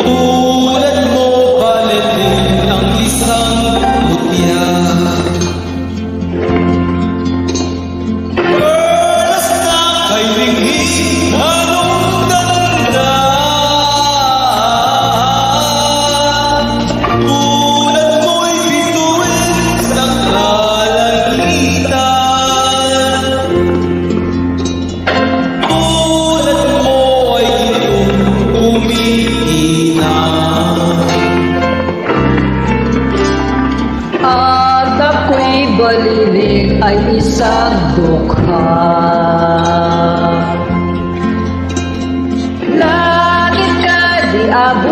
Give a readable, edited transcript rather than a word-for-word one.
Tulad mo palitin ang isang mutya. Perlas na kay ringin anong ganda. Tulad mo'y bituin sa kalalitan. Tulad mo ay itong umiinom. At ako'y baliling ay isang dukha. Langit ka di abot